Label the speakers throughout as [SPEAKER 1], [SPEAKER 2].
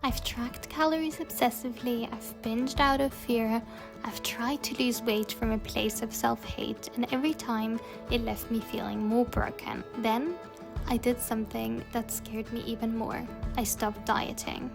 [SPEAKER 1] I've tracked calories obsessively, I've binged out of fear, I've tried to lose weight from a place of self-hate, and every time it left me feeling more broken. Then I did something that scared me even more. I stopped dieting.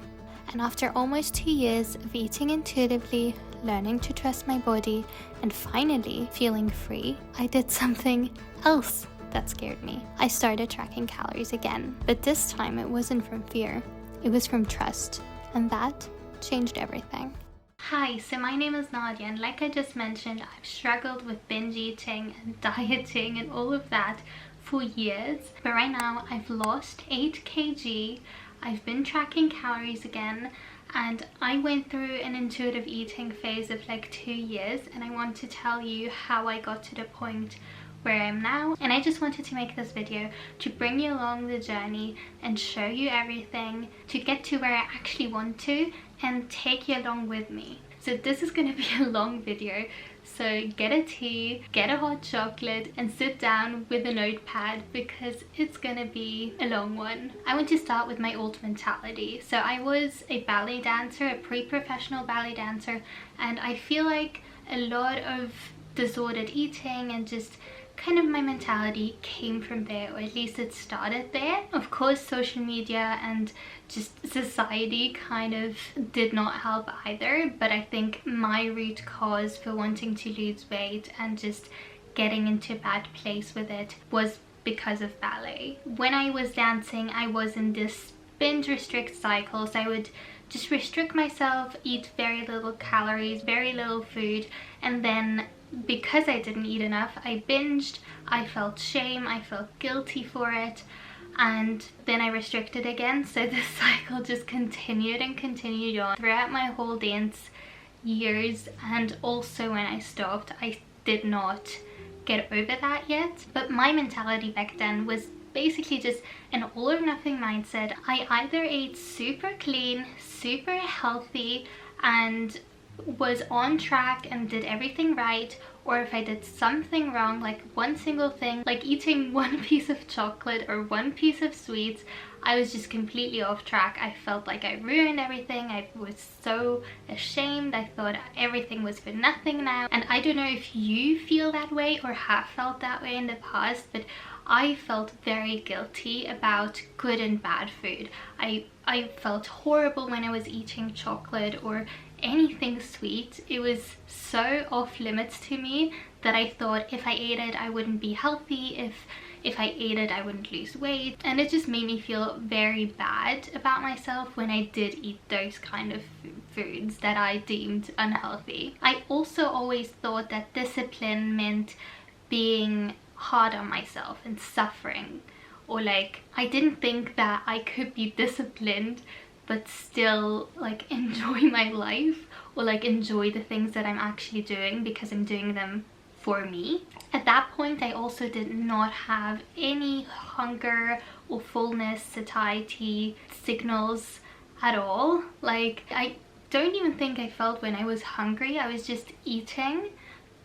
[SPEAKER 1] And after almost 2 years of eating intuitively, learning to trust my body, and finally feeling free, I did something else that scared me. I started tracking calories again, but this time it wasn't from fear, it was from trust, and that changed everything. Hi, so my name is Nadia, and like I just mentioned, I've struggled with binge eating and dieting and all of that for years, but right now I've lost 8 kg. I've been tracking calories again, and I went through an intuitive eating phase of like 2 years, and I want to tell you how I got to the point where I am now. And I just wanted to make this video to bring you along the journey and show you everything to get to where I actually want to and take you along with me. So this is going to be a long video, so get a tea, get a hot chocolate, and sit down with a notepad because it's going to be a long one. I want to start with my old mentality. So I was a ballet dancer, a pre-professional ballet dancer, and I feel like a lot of disordered eating and just kind of my mentality came from there, or at least it started there. Of course, social media and just society kind of did not help either, but I think my root cause for wanting to lose weight and just getting into a bad place with it was because of ballet. When I was dancing, I was in this binge restrict cycle, so I would just restrict myself, eat very little calories, very little food, and then because I didn't eat enough, I binged, I felt shame, I felt guilty for it, and then I restricted again. So this cycle just continued and continued on throughout my whole dance years, and also when I stopped, I did not get over that yet. But my mentality back then was basically just an all or nothing mindset. I either ate super clean, super healthy, and was on track and did everything right, or if I did something wrong, like one single thing, like eating one piece of chocolate or one piece of sweets, I was just completely off track. I felt like I ruined everything. I was so ashamed. I thought everything was for nothing now. And I don't know if you feel that way or have felt that way in the past, but I felt very guilty about good and bad food. I felt horrible when I was eating chocolate or anything sweet. It was so off limits to me that I thought if I ate it, I wouldn't be healthy. If I ate it, I wouldn't lose weight. And it just made me feel very bad about myself when I did eat those kind of foods that I deemed unhealthy. I also always thought that discipline meant being hard on myself and suffering, or like I didn't think that I could be disciplined but still like enjoy my life, or like enjoy the things that I'm actually doing because I'm doing them for me. At that point, I also did not have any hunger or fullness, satiety signals at all. Like I don't even think I felt when I was hungry. I was just eating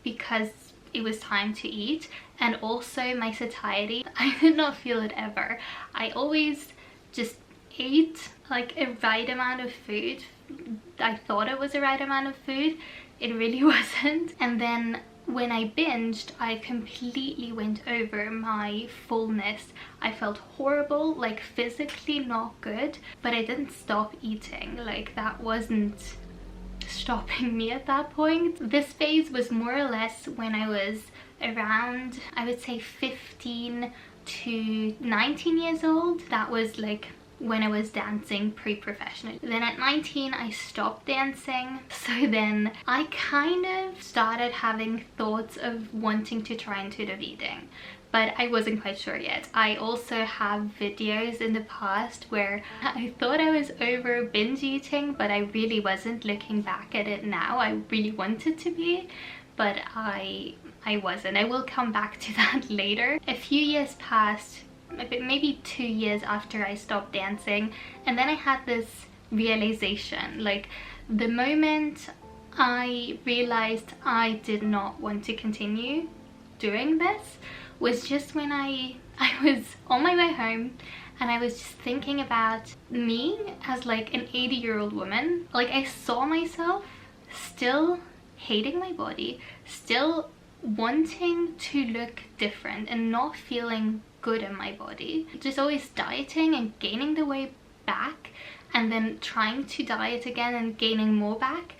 [SPEAKER 1] because it was time to eat. And also my satiety, I did not feel it ever. I always just ate like a right amount of food. I thought it was the right amount of food. It really wasn't. And then when I binged, I completely went over my fullness. I felt horrible, like physically not good, but I didn't stop eating. Like that wasn't stopping me at that point. This phase was more or less when I was around, I would say 15 to 19 years old. That was like when I was dancing pre-professionally. Then at 19 I stopped dancing, so then I kind of started having thoughts of wanting to try intuitive eating, but I wasn't quite sure yet. I also have videos in the past where I thought I was over binge eating, but I really wasn't. Looking back at it now, I really wanted to be, but I wasn't. I will come back to that later. A few years passed, maybe 2 years after I stopped dancing, and then I had this realization. Like the moment I realized I did not want to continue doing this was just when I was on my way home and I was just thinking about me as like an 80-year-old woman. Like, I saw myself still hating my body, still wanting to look different and not feeling good in my body, just always dieting and gaining the weight back, and then trying to diet again and gaining more back.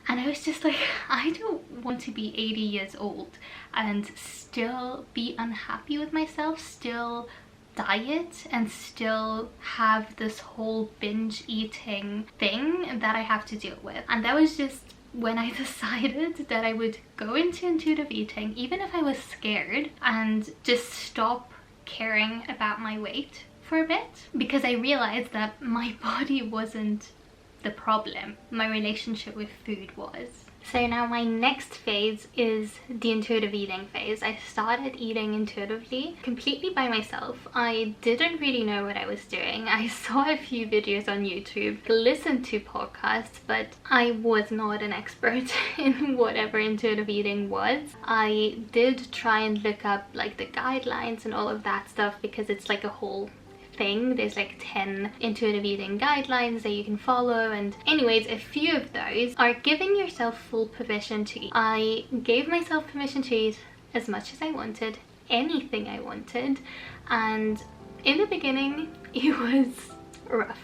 [SPEAKER 1] And I was just like, I don't want to be 80 years old and still be unhappy with myself, still diet, and still have this whole binge eating thing that I have to deal with. And that was just when I decided that I would go into intuitive eating, even if I was scared, and just stop caring about my weight for a bit, because I realized that my body wasn't the problem, my relationship with food was. So now my next phase is the intuitive eating phase. I started eating intuitively completely by myself. I didn't really know what I was doing. I saw a few videos on YouTube, listened to podcasts, but I was not an expert in whatever intuitive eating was. I did try and look up like the guidelines and all of that stuff, because it's like a whole thing. There's like 10 intuitive eating guidelines that you can follow, and anyways, a few of those are giving yourself full permission to eat. I gave myself permission to eat as much as I wanted, anything I wanted, and in the beginning it was rough.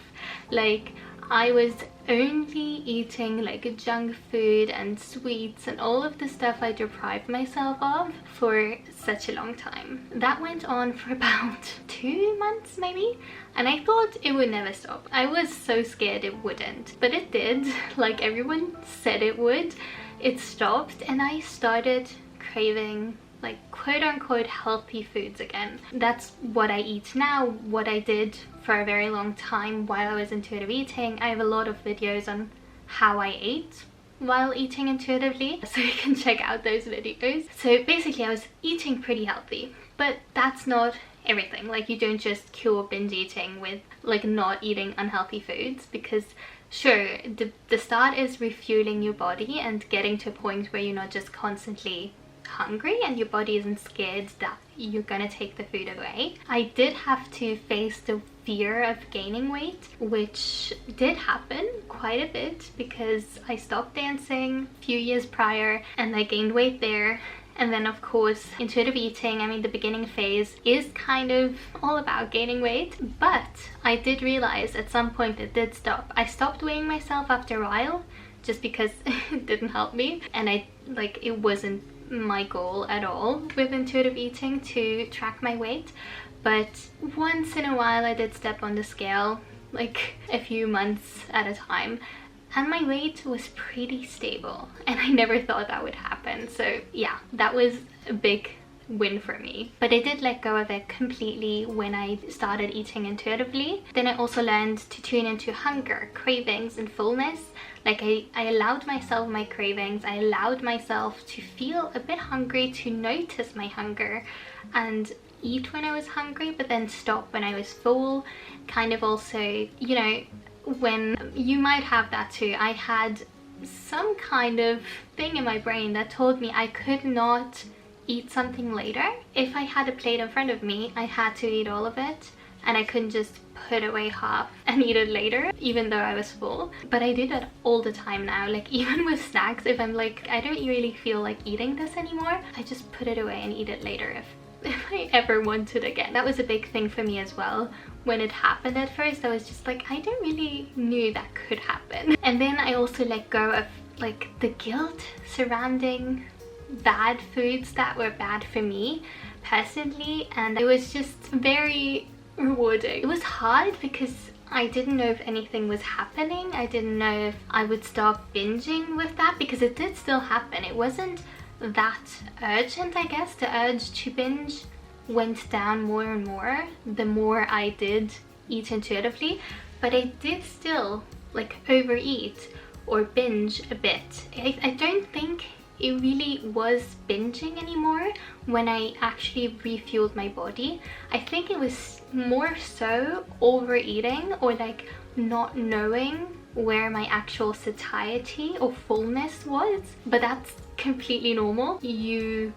[SPEAKER 1] Like, I was only eating like junk food and sweets and all of the stuff I deprived myself of for such a long time. That went on for about 2 months maybe, and I thought it would never stop. I was so scared it wouldn't, but it did. Like everyone said it would. It stopped, and I started craving like quote-unquote healthy foods again. That's what I eat now, what I did for a very long time while I was intuitive eating. I have a lot of videos on how I ate while eating intuitively, so you can check out those videos. So basically I was eating pretty healthy, but that's not everything. Like, you don't just cure binge eating with like not eating unhealthy foods, because sure, the start is refueling your body and getting to a point where you're not just constantly hungry and your body isn't scared that you're gonna take the food away. I did have to face the fear of gaining weight, which did happen quite a bit, because I stopped dancing a few years prior and I gained weight there. And then of course intuitive eating, I mean the beginning phase is kind of all about gaining weight, but I did realize at some point it did stop. I stopped weighing myself after a while just because it didn't help me, and it wasn't my goal at all with intuitive eating to track my weight. But once in a while I did step on the scale, like a few months at a time, and my weight was pretty stable, and I never thought that would happen. So yeah, that was a big win for me. But I did let go of it completely when I started eating intuitively. Then I also learned to tune into hunger, cravings, and fullness. Like, I allowed myself my cravings, I allowed myself to feel a bit hungry, to notice my hunger and eat when I was hungry, but then stop when I was full. Kind of also, you know, when you might have that too, I had some kind of thing in my brain that told me I could not eat something later. If I had a plate in front of me, I had to eat all of it, and I couldn't just put away half and eat it later, even though I was full. But I do that all the time now. Like, even with snacks, if I'm like, I don't really feel like eating this anymore, I just put it away and eat it later if I ever want it again. That was a big thing for me as well. When it happened at first, I was just like, I don't really knew that could happen. And then I also let go of like the guilt surrounding bad foods that were bad for me personally, and it was just very rewarding. It was hard because I didn't know if anything was happening. I didn't know if I would stop binging with that, because it did still happen. It wasn't that urgent, I guess. The urge to binge went down more and more the more I did eat intuitively, but I did still like overeat or binge a bit. I don't think it really was binging anymore when I actually refueled my body. I think it was more so overeating, or like not knowing where my actual satiety or fullness was. But that's completely normal. You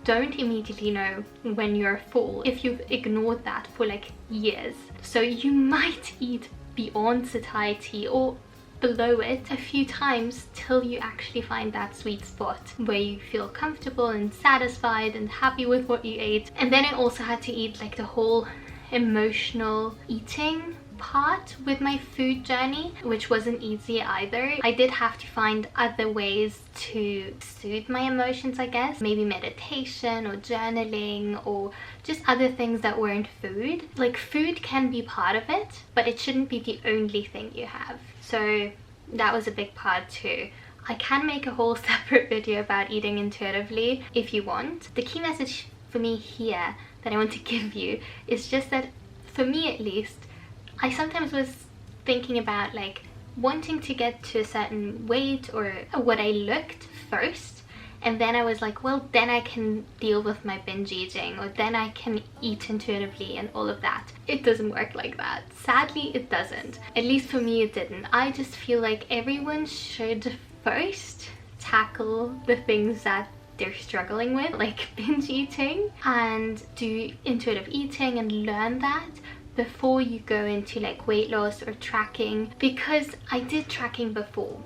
[SPEAKER 1] don't immediately know when you're full if you've ignored that for like years. So you might eat beyond satiety or below it a few times till you actually find that sweet spot where you feel comfortable and satisfied and happy with what you ate. And then I also had to eat like the whole emotional eating part with my food journey, which wasn't easy either. I did have to find other ways to soothe my emotions, I guess. Maybe meditation or journaling or just other things that weren't food. Like food can be part of it, but it shouldn't be the only thing you have. So that was a big part too. I can make a whole separate video about eating intuitively if you want. The key message for me here that I want to give you is just that, for me at least, I sometimes was thinking about like wanting to get to a certain weight or what I looked first, and then I was like, well, then I can deal with my binge eating, or then I can eat intuitively and all of that. It doesn't work like that. Sadly, it doesn't. At least for me, it didn't. I just feel like everyone should first tackle the things that they're struggling with, like binge eating, and do intuitive eating and learn that before you go into like weight loss or tracking. Because I did tracking before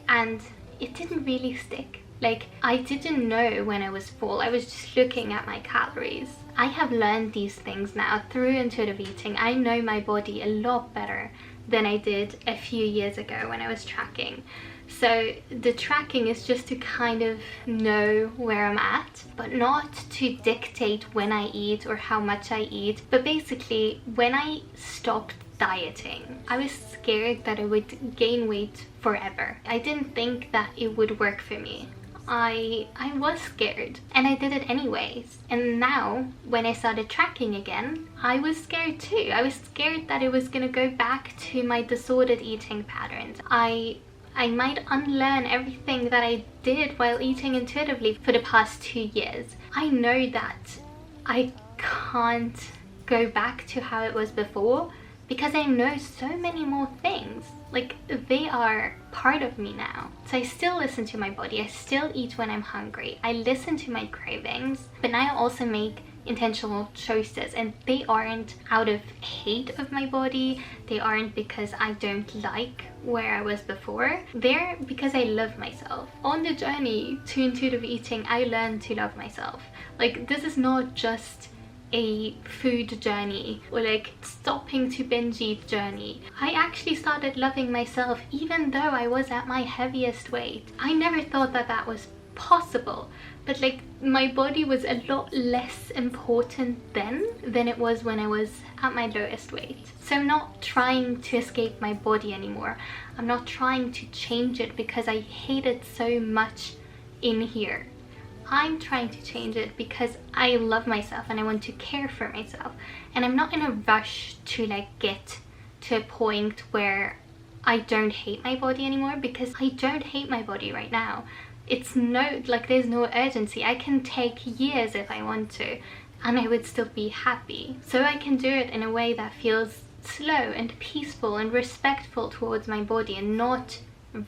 [SPEAKER 1] and it didn't really stick. Like, I didn't know when I was full. I was just looking at my calories. I have learned these things now through intuitive eating. I know my body a lot better than I did a few years ago when I was tracking. So the tracking is just to kind of know where I'm at, but not to dictate when I eat or how much I eat. But basically, when I stopped dieting, I was scared that I would gain weight forever. I didn't think that it would work for me. I was scared, and I did it anyways. And now when I started tracking again, I was scared too. I was scared that it was gonna go back to my disordered eating patterns. I might unlearn everything that I did while eating intuitively for the past 2 years. I know that I can't go back to how it was before because I know so many more things. Like, they are part of me now. So I still listen to my body. I still eat when I'm hungry. I listen to my cravings, but now I also make intentional choices, and they aren't out of hate of my body. They aren't because I don't like where I was before. They're because I love myself. On the journey to intuitive eating, I learned to love myself. Like, this is not just a food journey or like stopping to binge eat journey. I actually started loving myself even though I was at my heaviest weight. I never thought that that was possible, but like, my body was a lot less important then than it was when I was at my lowest weight. So I'm not trying to escape my body anymore. I'm not trying to change it because I hate it so much in here. I'm trying to change it because I love myself and I want to care for myself. And I'm not in a rush to like get to a point where I don't hate my body anymore, because I don't hate my body right now. It's no, like, there's no urgency. I can take years if I want to and I would still be happy. So I can do it in a way that feels slow and peaceful and respectful towards my body and not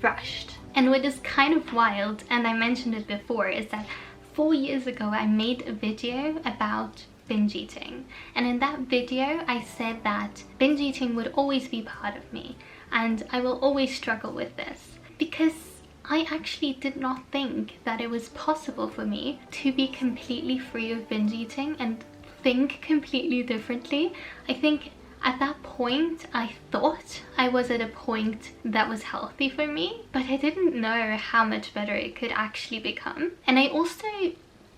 [SPEAKER 1] rushed. And what is kind of wild, and I mentioned it before, is that 4 years ago I made a video about binge eating, and in that video I said that binge eating would always be part of me and I will always struggle with this, because I actually did not think that it was possible for me to be completely free of binge eating and think completely differently. I think at that point I thought I was at a point that was healthy for me, but I didn't know how much better it could actually become. And I also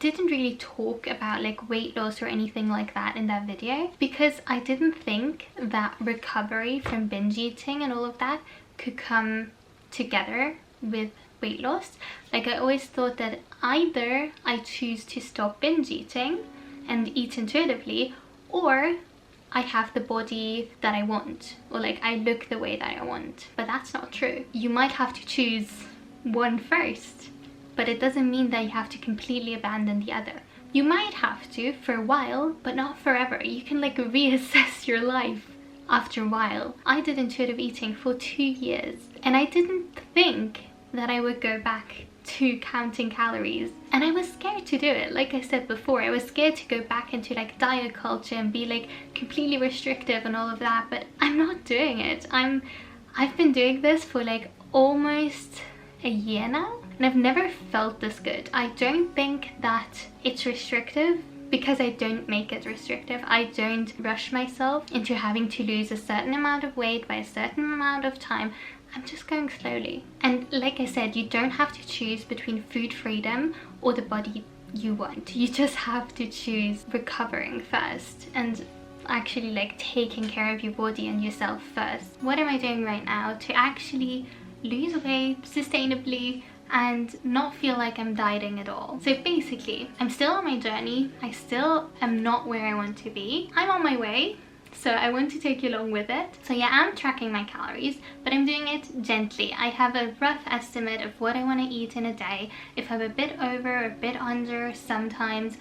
[SPEAKER 1] didn't really talk about like weight loss or anything like that in that video, because I didn't think that recovery from binge eating and all of that could come together with weight loss. Like, I always thought that either I choose to stop binge eating and eat intuitively, or I have the body that I want, or like I look the way that I want. But that's not true. You might have to choose one first, but it doesn't mean that you have to completely abandon the other. You might have to for a while, but not forever. You can like reassess your life after a while. I did intuitive eating for 2 years and I didn't think that I would go back to counting calories, and I was scared to do it. Like I said before, I was scared to go back into like diet culture and be like completely restrictive and all of that, but I'm not doing it. I've been doing this for like almost a year now, and I've never felt this good. I don't think that it's restrictive because I don't make it restrictive. I don't rush myself into having to lose a certain amount of weight by a certain amount of time. I'm just going slowly. And like I said, you don't have to choose between food freedom or the body you want. You just have to choose recovering first and actually like taking care of your body and yourself first. What am I doing right now to actually lose weight sustainably and not feel like I'm dieting at all? So basically, I'm still on my journey. I still am not where I want to be. I'm on my way. So I want to take you along with it. So yeah, I'm tracking my calories, but I'm doing it gently. I have a rough estimate of what I want to eat in a day. If I'm a bit over or a bit under sometimes,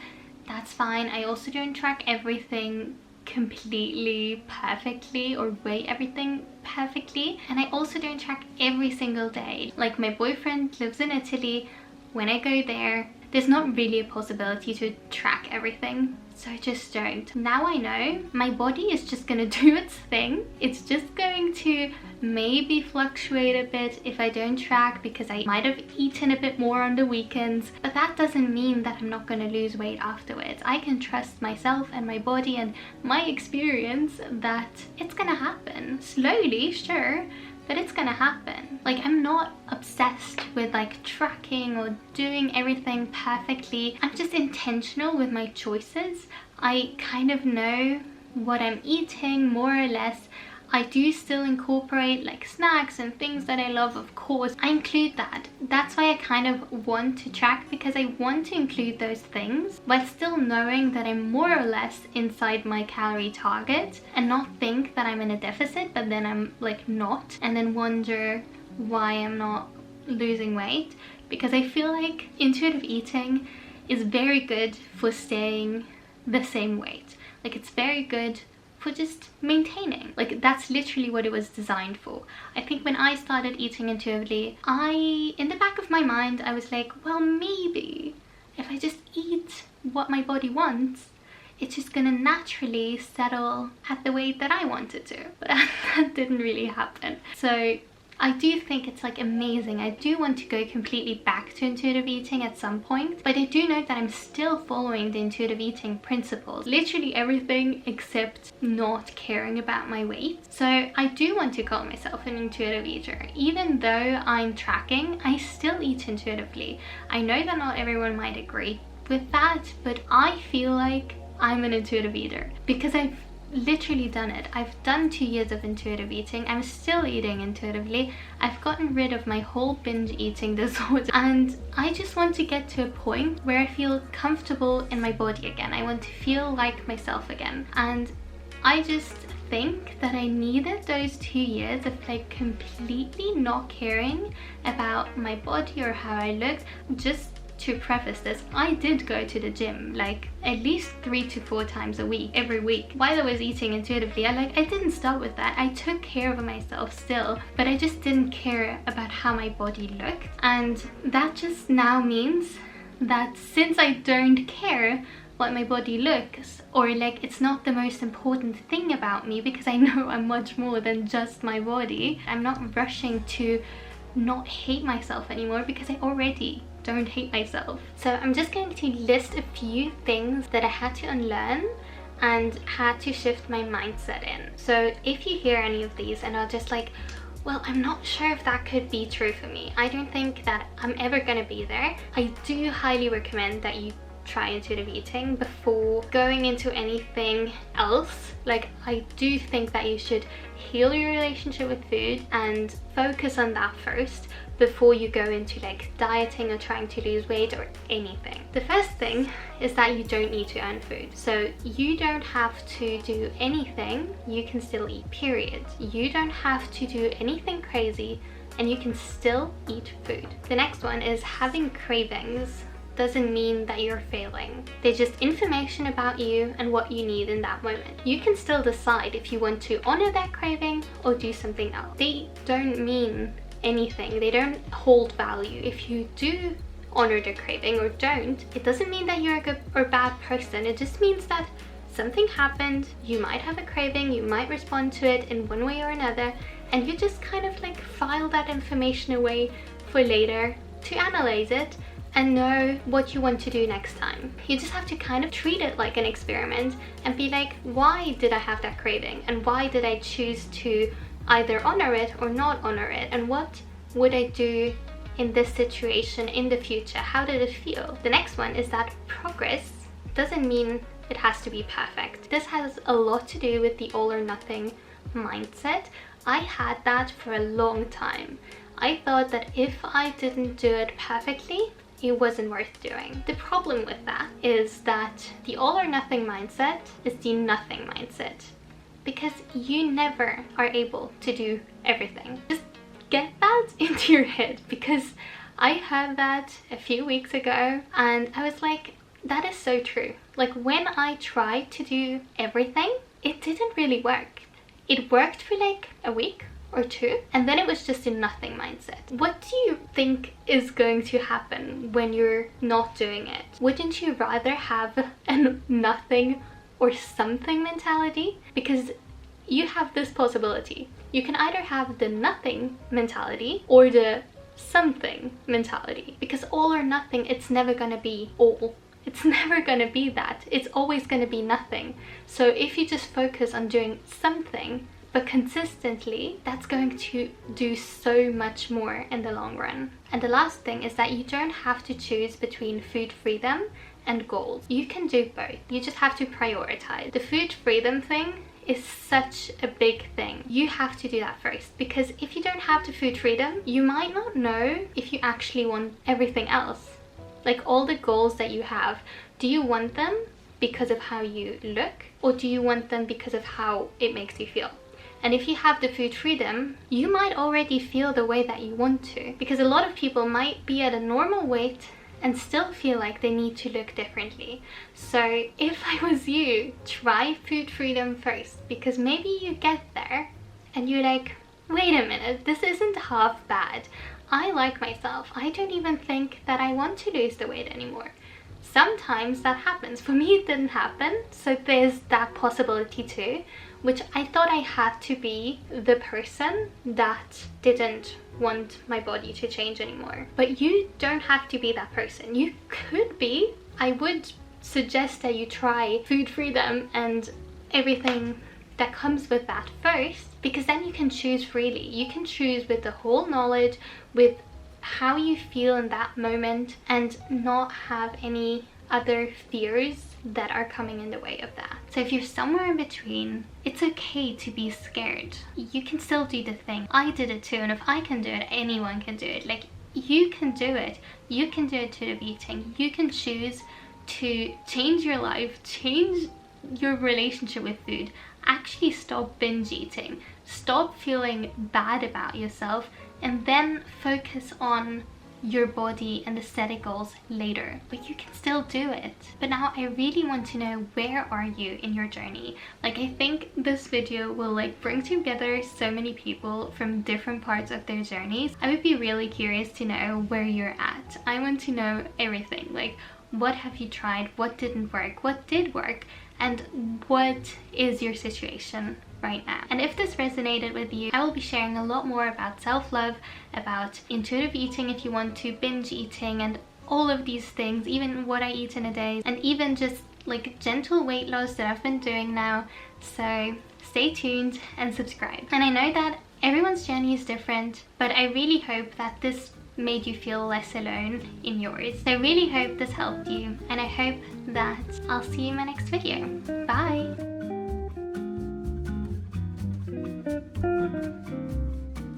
[SPEAKER 1] that's fine. I also don't track everything completely perfectly or weigh everything perfectly, and I also don't track every single day. Like my boyfriend lives in Italy. When I go there, there's not really a possibility to track everything, so I just don't. Now I know my body is just gonna do its thing. It's just going to maybe fluctuate a bit if I don't track, because I might have eaten a bit more on the weekends, but that doesn't mean that I'm not gonna lose weight afterwards. I can trust myself and my body and my experience that it's gonna happen. Slowly, sure, but it's gonna happen. Like, I'm not obsessed with like tracking or doing everything perfectly. I'm just intentional with my choices. I kind of know what I'm eating more or less. I do still incorporate like snacks and things that I love, of course. I include that. That's why I kind of want to track, because I want to include those things while still knowing that I'm more or less inside my calorie target, and not think that I'm in a deficit but then I'm like not, and then wonder why I'm not losing weight. Because I feel like intuitive eating is very good for staying the same weight. Like, it's very good for just maintaining. Like, that's literally what it was designed for. I think when I started eating intuitively, in the back of my mind, I was like, well, maybe if I just eat what my body wants, it's just gonna naturally settle at the weight that I want it to. But that didn't really happen. So I do think it's like amazing. I do want to go completely back to intuitive eating at some point, but I do know that I'm still following the intuitive eating principles. Literally everything except not caring about my weight. So I do want to call myself an intuitive eater. Even though I'm tracking, I still eat intuitively. I know that not everyone might agree with that, but I feel like I'm an intuitive eater because I've literally done it. I've done 2 years of intuitive eating. I'm still eating intuitively. I've gotten rid of my whole binge eating disorder, and I just want to get to a point where I feel comfortable in my body again. I want to feel like myself again, and I just think that I needed those 2 years of like completely not caring about my body or how I looked. Just to preface this, I did go to the gym like at least 3 to 4 times a week, every week. While I was eating intuitively, I didn't stop with that. I took care of myself still, but I just didn't care about how my body looked. And that just now means that since I don't care what my body looks, or like it's not the most important thing about me, because I know I'm much more than just my body, I'm not rushing to not hate myself anymore, because I already don't hate myself. So I'm just going to list a few things that I had to unlearn and had to shift my mindset in. So if you hear any of these and are just like, well, I'm not sure if that could be true for me, I don't think that I'm ever gonna be there, I do highly recommend that you try intuitive eating before going into anything else. Like, I do think that you should heal your relationship with food and focus on that first before you go into like dieting or trying to lose weight or anything. The first thing is that you don't need to earn food. So you don't have to do anything, you can still eat, period. You don't have to do anything crazy and you can still eat food. The next one is having cravings doesn't mean that you're failing. They're just information about you and what you need in that moment. You can still decide if you want to honor that craving or do something else. They don't mean anything. They don't hold value. If you do honor the craving or don't, it doesn't mean that you're a good or bad person. It just means that something happened, you might have a craving, you might respond to it in one way or another, and you just kind of like file that information away for later to analyze it and know what you want to do next time. You just have to kind of treat it like an experiment and be like, why did I have that craving? And why did I choose to either honor it or not honor it? And what would I do in this situation in the future? How did it feel? The next one is that progress doesn't mean it has to be perfect. This has a lot to do with the all or nothing mindset. I had that for a long time. I thought that if I didn't do it perfectly, it wasn't worth doing. The problem with that is that the all or nothing mindset is the nothing mindset, because you never are able to do everything. Just get that into your head, because I heard that a few weeks ago and I was like, that is so true. Like, when I tried to do everything, it didn't really work. It worked for like a week or two, and then it was just a nothing mindset. What do you think is going to happen when you're not doing it? Wouldn't you rather have a nothing or something mentality? Because you have this possibility. You can either have the nothing mentality or the something mentality, because all or nothing, it's never gonna be all. It's never gonna be that. It's always gonna be nothing. So if you just focus on doing something but consistently, that's going to do so much more in the long run. And the last thing is that you don't have to choose between food freedom and goals. You can do both. You just have to prioritize. The food freedom thing is such a big thing. You have to do that first, because if you don't have the food freedom, you might not know if you actually want everything else. Like, all the goals that you have, do you want them because of how you look, or do you want them because of how it makes you feel? And if you have the food freedom, you might already feel the way that you want to, because a lot of people might be at a normal weight and still feel like they need to look differently. So if I was you, try food freedom first, because maybe you get there and you're like, wait a minute, this isn't half bad. I like myself. I don't even think that I want to lose the weight anymore. Sometimes that happens. For me, it didn't happen. So there's that possibility too, which I thought I had to be the person that didn't want my body to change anymore. But you don't have to be that person. You could be. I would suggest that you try food freedom and everything that comes with that first, because then you can choose freely. You can choose with the whole knowledge, with how you feel in that moment, and not have any other fears that are coming in the way of that. So if you're somewhere in between, it's okay to be scared. You can still do the thing. I did it too, and if I can do it, anyone can do it. Like, you can do it. You can do it to the beating. You can choose to change your life, change your relationship with food, actually stop binge eating, stop feeling bad about yourself, and then focus on your body and the set goals later. But you can still do it. But now I really want to know, where are you in your journey? Like, I think this video will like bring together so many people from different parts of their journeys. I would be really curious to know where you're at. I want to know everything. Like, what have you tried? What didn't work? What did work? And what is your situation right now? And if this resonated with you, I will be sharing a lot more about self-love, about intuitive eating if you want to, binge eating, and all of these things, even what I eat in a day, and even just like gentle weight loss that I've been doing now. So stay tuned and subscribe. And I know that everyone's journey is different, but I really hope that this made you feel less alone in yours. So I really hope this helped you, and I hope that I'll see you in my next video. Bye!